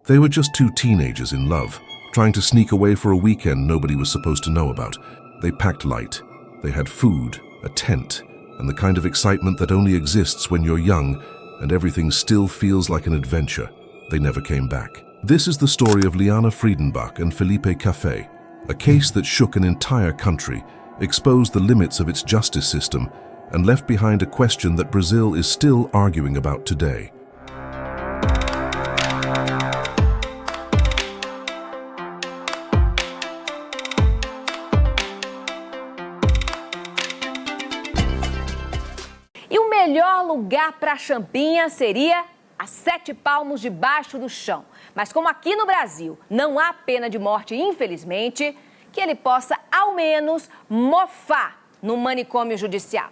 They were just two teenagers in love, trying to sneak away for a weekend nobody was supposed to know about. They packed light. They had food, a tent, and the kind of excitement that only exists when you're young and everything still feels like an adventure. They never came back. This is the story of Liana Friedenbach and Felipe Caffé, a case that shook an entire country, exposed the limits of its justice system, and left behind a question that Brazil is still arguing about today. E o melhor lugar para champinha seria a 7 palmos debaixo do chão. Mas como aqui no Brasil não há pena de morte, infelizmente, que ele possa, ao menos, mofar no manicômio judicial.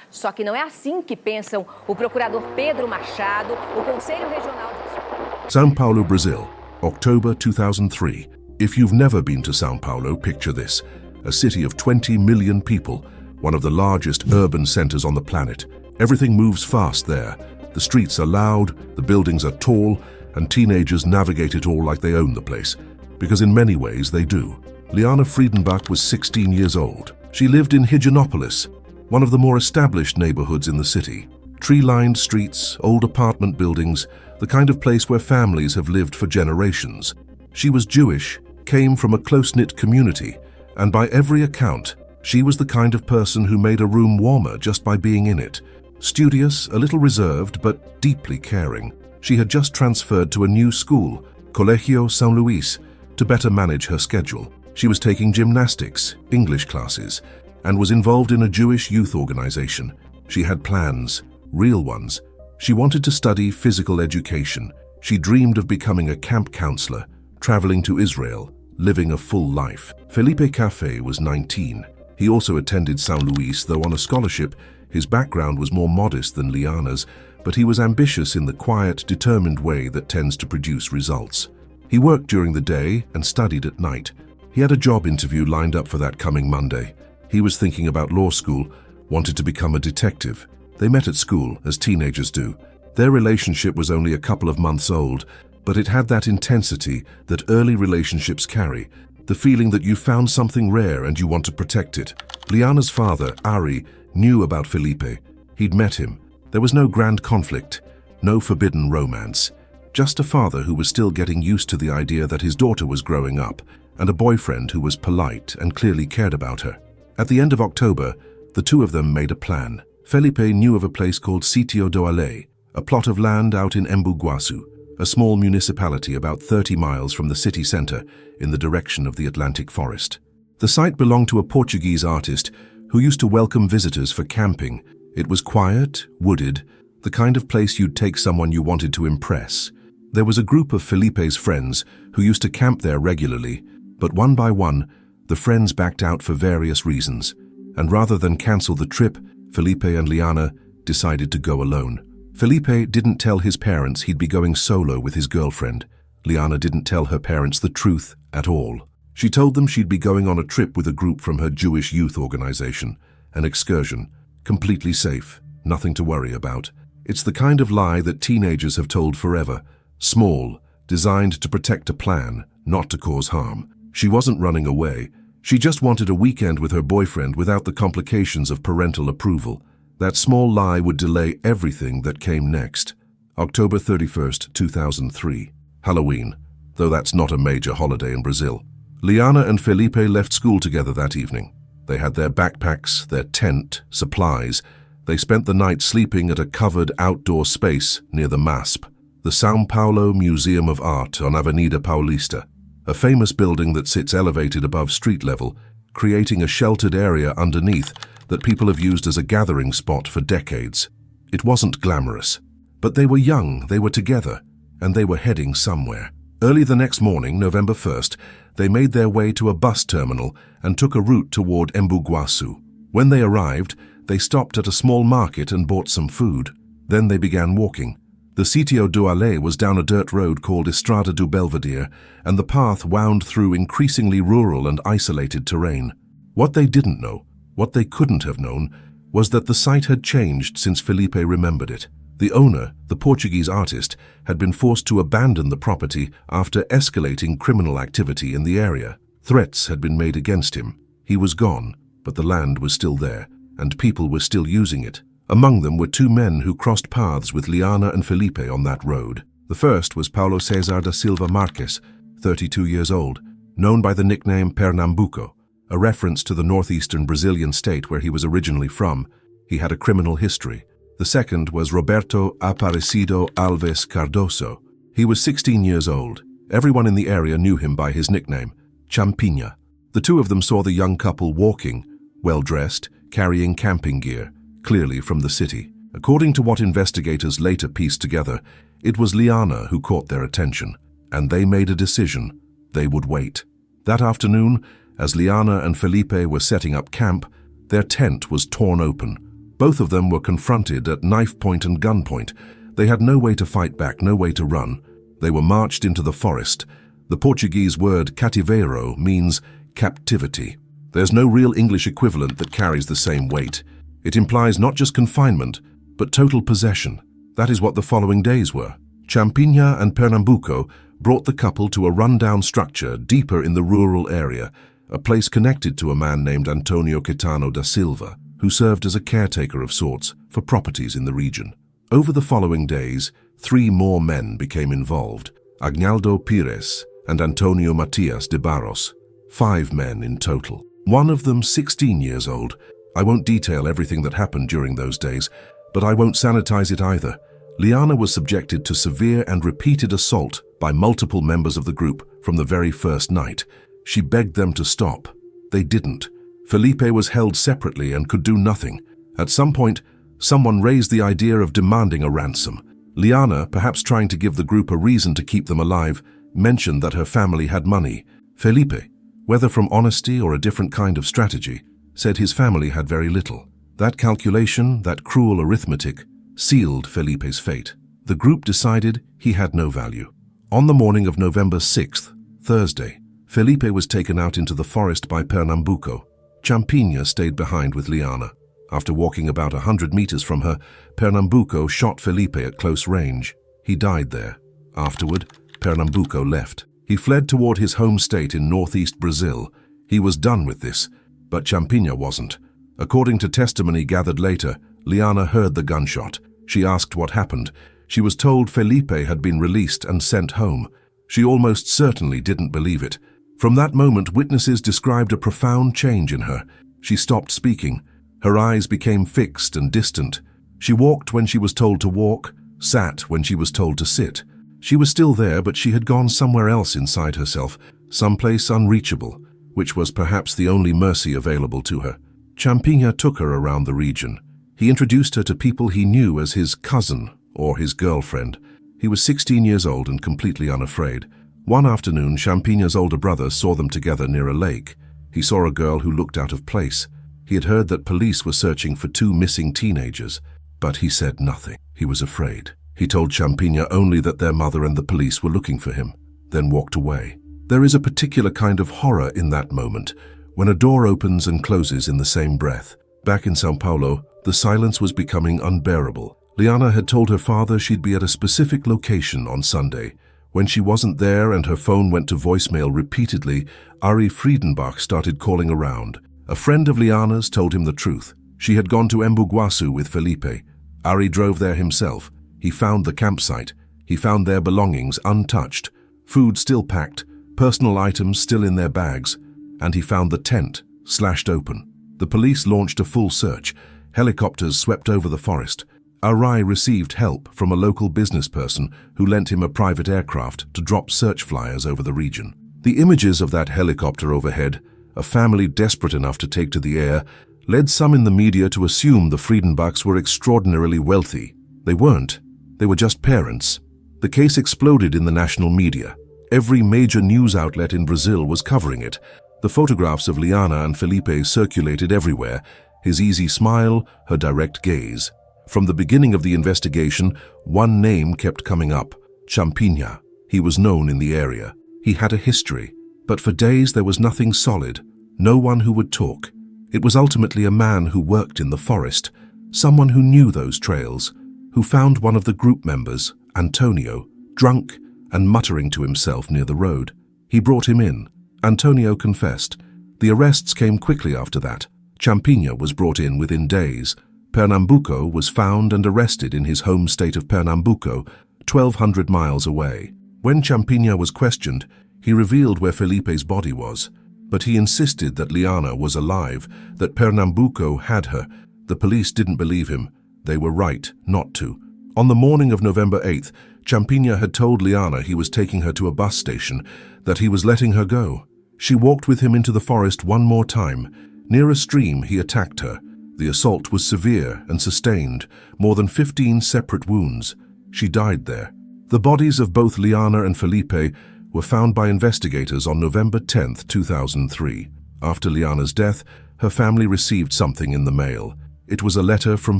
Só que não é assim que pensam o procurador Pedro Machado, o Conselho Regional de... São Paulo, Brazil, October 2003. If you've never been to São Paulo, picture this. A city of 20 million people, one of the largest urban centers on the planet. Everything moves fast there. The streets are loud, the buildings are tall, and teenagers navigate it all like they own the place. Because in many ways they do. Liana Friedenbach was 16 years old. She lived in Higienópolis, one of the more established neighborhoods in the city. Tree-lined streets, old apartment buildings, the kind of place where families have lived for generations. She was Jewish, came from a close-knit community, and by every account, she was the kind of person who made a room warmer just by being in it. Studious, a little reserved, but deeply caring. She had just transferred to a new school, Colegio São Luís, to better manage her schedule. She was taking gymnastics, English classes, and was involved in a Jewish youth organization. She had plans, real ones. She wanted to study physical education. She dreamed of becoming a camp counselor, traveling to Israel, living a full life. Felipe Caffé was 19. He also attended São Luís, though on a scholarship. His background was more modest than Liana's, but he was ambitious in the quiet, determined way that tends to produce results. He worked during the day and studied at night. He had a job interview lined up for that coming Monday. He was thinking about law school, wanted to become a detective. They met at school, as teenagers do. Their relationship was only a couple of months old, but it had that intensity that early relationships carry, the feeling that you found something rare and you want to protect it. Liana's father, Ari, knew about Felipe. He'd met him. There was no grand conflict, no forbidden romance. Just a father who was still getting used to the idea that his daughter was growing up, and a boyfriend who was polite and clearly cared about her. At the end of October, the two of them made a plan. Felipe knew of a place called Sítio do Alé, a plot of land out in Embu-Guaçu, a small municipality about 30 miles from the city center in the direction of the Atlantic forest. The site belonged to a Portuguese artist who used to welcome visitors for camping. It was quiet, wooded, the kind of place you'd take someone you wanted to impress. There was a group of Felipe's friends who used to camp there regularly, but one by one, the friends backed out for various reasons, and rather than cancel the trip, Felipe and Liana decided to go alone. Felipe didn't tell his parents he'd be going solo with his girlfriend. Liana didn't tell her parents the truth at all. She told them she'd be going on a trip with a group from her Jewish youth organization, an excursion, completely safe, nothing to worry about. It's the kind of lie that teenagers have told forever, small, designed to protect a plan, not to cause harm. She wasn't running away. She just wanted a weekend with her boyfriend without the complications of parental approval. That small lie would delay everything that came next. October 31st, 2003. Halloween, though that's not a major holiday in Brazil. Liana and Felipe left school together that evening. They had their backpacks, their tent, supplies. They spent the night sleeping at a covered outdoor space near the MASP, the São Paulo Museum of Art on Avenida Paulista, a famous building that sits elevated above street level, creating a sheltered area underneath that people have used as a gathering spot for decades. It wasn't glamorous, but they were young, they were together, and they were heading somewhere. Early the next morning, November 1st, they made their way to a bus terminal and took a route toward Embu-Guaçu. When they arrived, they stopped at a small market and bought some food. Then they began walking. The Sítio do Alé was down a dirt road called Estrada do Belvedere, and the path wound through increasingly rural and isolated terrain. What they didn't know, what they couldn't have known, was that the site had changed since Felipe remembered it. The owner, the Portuguese artist, had been forced to abandon the property after escalating criminal activity in the area. Threats had been made against him. He was gone, but the land was still there, and people were still using it. Among them were two men who crossed paths with Liana and Felipe on that road. The first was Paulo Cesar da Silva Marques, 32 years old, known by the nickname Pernambuco, a reference to the northeastern Brazilian state where he was originally from. He had a criminal history. The second was Roberto Aparecido Alves Cardoso. He was 16 years old. Everyone in the area knew him by his nickname, Champinha. The two of them saw the young couple walking, well-dressed, carrying camping gear, clearly from the city. According to what investigators later pieced together, it was Liana who caught their attention, and they made a decision. They would wait. That afternoon, as Liana and Felipe were setting up camp, their tent was torn open. Both of them were confronted at knife point and gunpoint. They had no way to fight back, no way to run. They were marched into the forest. The Portuguese word Cativeiro means captivity. There's no real English equivalent that carries the same weight. It implies not just confinement, but total possession. That is what the following days were. Champinha and Pernambuco brought the couple to a rundown structure deeper in the rural area, a place connected to a man named Antonio Caetano da Silva, who served as a caretaker of sorts for properties in the region. Over the following days, 3 more men became involved, Agnaldo Pires and Antonio Matias de Barros, 5 men in total. One of them 16 years old. I won't detail everything that happened during those days, but I won't sanitize it either. Liana was subjected to severe and repeated assault by multiple members of the group from the very first night. She begged them to stop. They didn't. Felipe was held separately and could do nothing. At some point, someone raised the idea of demanding a ransom. Liana, perhaps trying to give the group a reason to keep them alive, mentioned that her family had money. Felipe, whether from honesty or a different kind of strategy, said his family had very little. That calculation, that cruel arithmetic, sealed Felipe's fate. The group decided he had no value. On the morning of November 6th, Thursday, Felipe was taken out into the forest by Pernambuco. Champinha stayed behind with Liana. After walking about 100 meters from her, Pernambuco shot Felipe at close range. He died there. Afterward, Pernambuco left. He fled toward his home state in northeast Brazil. He was done with this, but Champinha wasn't. According to testimony gathered later, Liana heard the gunshot. She asked what happened. She was told Felipe had been released and sent home. She almost certainly didn't believe it. From that moment, witnesses described a profound change in her. She stopped speaking. Her eyes became fixed and distant. She walked when she was told to walk, sat when she was told to sit. She was still there, but she had gone somewhere else inside herself, someplace unreachable, which was perhaps the only mercy available to her. Champinha took her around the region. He introduced her to people he knew as his cousin or his girlfriend. He was 16 years old and completely unafraid. One afternoon, Champinha's older brother saw them together near a lake. He saw a girl who looked out of place. He had heard that police were searching for 2 missing teenagers, but he said nothing. He was afraid. He told Champinha only that their mother and the police were looking for him, then walked away. There is a particular kind of horror in that moment, when a door opens and closes in the same breath. Back in São Paulo, the silence was becoming unbearable. Liana had told her father she'd be at a specific location on Sunday. When she wasn't there and her phone went to voicemail repeatedly, Friedenbach started calling around. A friend of Liana's told him the truth. She had gone to Embu-Guaçu with Felipe. Ari drove there himself. He found the campsite. He found their belongings untouched, food still packed, personal items still in their bags, and he found the tent slashed open. The police launched a full search. Helicopters swept over the forest. Ari received help from a local business person who lent him a private aircraft to drop search flyers over the region. The images of that helicopter overhead, a family desperate enough to take to the air, led some in the media to assume the Friedenbachs were extraordinarily wealthy. They weren't. They were just parents. The case exploded in the national media. Every major news outlet in Brazil was covering it. The photographs of Liana and Felipe circulated everywhere, his easy smile, her direct gaze. From the beginning of the investigation, one name kept coming up, Champinha. He was known in the area. He had a history, but for days there was nothing solid, no one who would talk. It was ultimately a man who worked in the forest, someone who knew those trails, who found one of the group members, Antonio, drunk and muttering to himself near the road. He brought him in. Antonio confessed. The arrests came quickly after that. Champigna was brought in within days. Pernambuco was found and arrested in his home state of Pernambuco, 1,200 miles away. When Champigna was questioned, he revealed where Felipe's body was. But he insisted that Liana was alive, that Pernambuco had her. The police didn't believe him. They were right not to. On the morning of November 8th, Champigna had told Liana he was taking her to a bus station, that he was letting her go. She walked with him into the forest one more time. Near a stream, he attacked her. The assault was severe and sustained, more than 15 separate wounds. She died there. The bodies of both Liana and Felipe were found by investigators on November 10, 2003. After Liana's death, her family received something in the mail. It was a letter from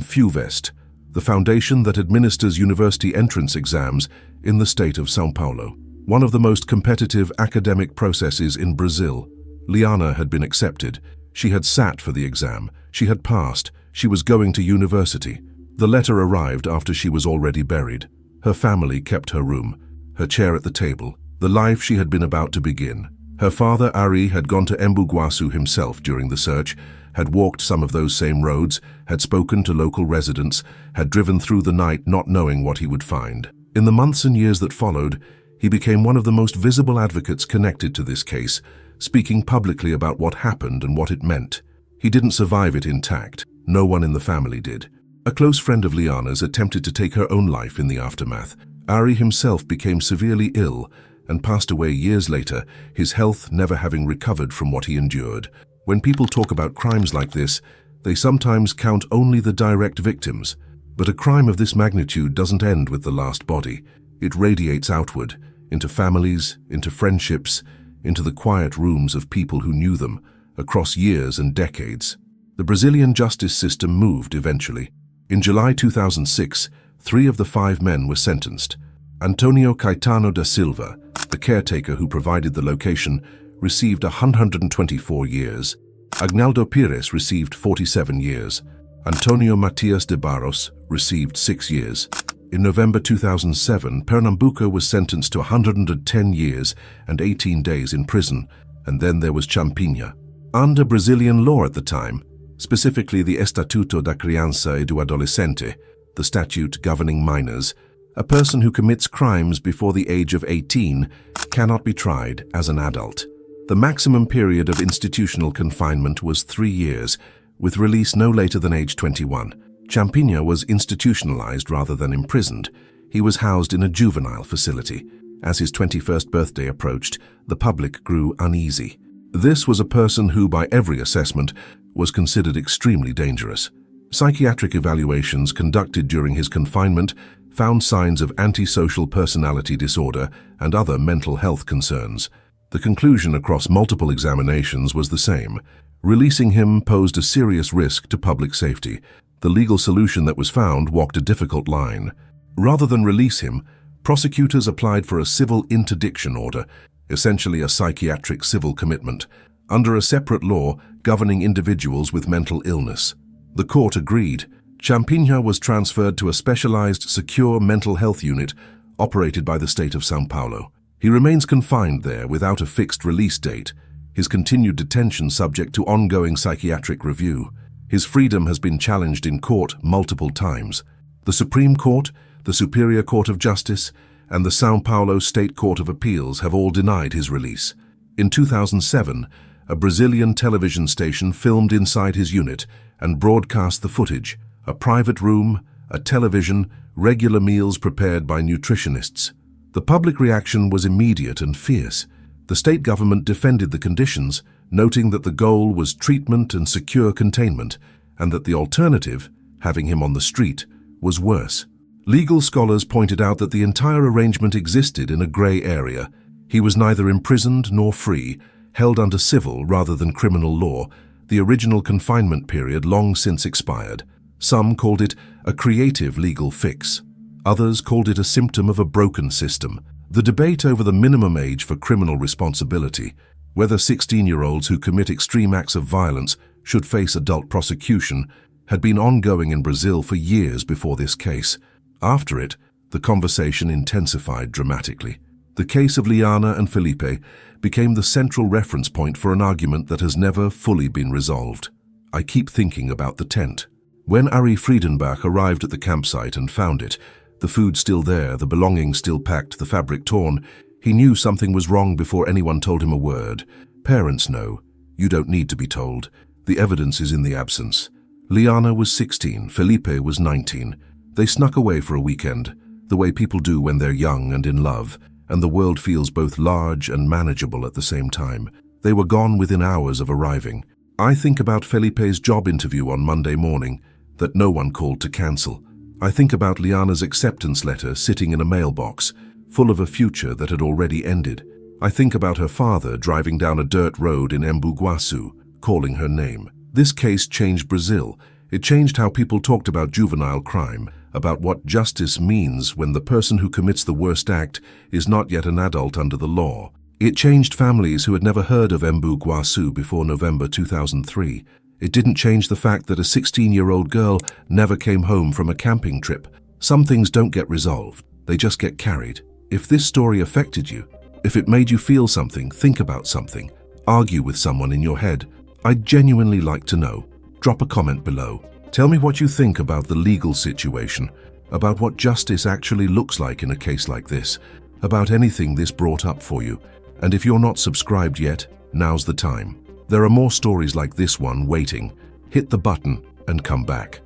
FUVEST, the foundation that administers university entrance exams in the state of São Paulo, one of the most competitive academic processes in Brazil. Liana had been accepted. She had sat for the exam. She had passed. She was going to university. The letter arrived after she was already buried. Her family kept her room, her chair at the table, the life she had been about to begin. Her father, Ari, had gone to Embu-Guaçu himself during the search, had walked some of those same roads, had spoken to local residents, had driven through the night not knowing what he would find. In the months and years that followed, he became one of the most visible advocates connected to this case, speaking publicly about what happened and what it meant. He didn't survive it intact. No one in the family did. A close friend of Liana's attempted to take her own life in the aftermath. Ari himself became severely ill and passed away years later, his health never having recovered from what he endured. When people talk about crimes like this, they sometimes count only the direct victims. But a crime of this magnitude doesn't end with the last body. It radiates outward, into families, into friendships, into the quiet rooms of people who knew them, across years and decades. The Brazilian justice system moved eventually. In July 2006, 3 of the 5 men were sentenced. Antonio Caetano da Silva, the caretaker who provided the location, received 124 years. Agnaldo Pires received 47 years. Antonio Matias de Barros received 6 years. In November 2007, Pernambuco was sentenced to 110 years and 18 days in prison, and then there was Champigna. Under Brazilian law at the time, specifically the Estatuto da Criança e do Adolescente, the statute governing minors, a person who commits crimes before the age of 18 cannot be tried as an adult. The maximum period of institutional confinement was 3 years, with release no later than age 21. Champigna was institutionalized rather than imprisoned. He was housed in a juvenile facility. As his 21st birthday approached, the public grew uneasy. This was a person who, by every assessment, was considered extremely dangerous. Psychiatric evaluations conducted during his confinement found signs of antisocial personality disorder and other mental health concerns. The conclusion across multiple examinations was the same. Releasing him posed a serious risk to public safety. The legal solution that was found walked a difficult line. Rather than release him, prosecutors applied for a civil interdiction order, essentially a psychiatric civil commitment, under a separate law governing individuals with mental illness. The court agreed. Champigna was transferred to a specialized secure mental health unit operated by the state of São Paulo. He remains confined there without a fixed release date, his continued detention subject to ongoing psychiatric review. His freedom has been challenged in court multiple times. The Supreme Court, the Superior Court of Justice, and the São Paulo State Court of Appeals have all denied his release. In 2007, a Brazilian television station filmed inside his unit and broadcast the footage: a private room, a television, regular meals prepared by nutritionists. The public reaction was immediate and fierce. The state government defended the conditions, noting that the goal was treatment and secure containment, and that the alternative, having him on the street, was worse. Legal scholars pointed out that the entire arrangement existed in a gray area. He was neither imprisoned nor free, held under civil rather than criminal law, the original confinement period long since expired. Some called it a creative legal fix. Others called it a symptom of a broken system. The debate over the minimum age for criminal responsibility, whether 16-year-olds who commit extreme acts of violence should face adult prosecution, had been ongoing in Brazil for years before this case. After it, the conversation intensified dramatically. The case of Liana and Felipe became the central reference point for an argument that has never fully been resolved. I keep thinking about the tent. When Ari Friedenbach arrived at the campsite and found it, the food still there, the belongings still packed, the fabric torn, he knew something was wrong before anyone told him a word. Parents know. You don't need to be told. The evidence is in the absence. Liana was 16, Felipe was 19. They snuck away for a weekend, the way people do when they're young and in love, and the world feels both large and manageable at the same time. They were gone within hours of arriving. I think about Felipe's job interview on Monday morning that no one called to cancel. I think about Liana's acceptance letter sitting in a mailbox, full of a future that had already ended. I think about her father driving down a dirt road in Embu-Guaçu, calling her name. This case changed Brazil. It changed how people talked about juvenile crime, about what justice means when the person who commits the worst act is not yet an adult under the law. It changed families who had never heard of Embu-Guaçu before November 2003. It didn't change the fact that a 16-year-old girl never came home from a camping trip. Some things don't get resolved, they just get carried. If this story affected you, if it made you feel something, think about something, argue with someone in your head, I'd genuinely like to know. Drop a comment below. Tell me what you think about the legal situation, about what justice actually looks like in a case like this, about anything this brought up for you. And if you're not subscribed yet, now's the time. There are more stories like this one waiting. Hit the button and come back.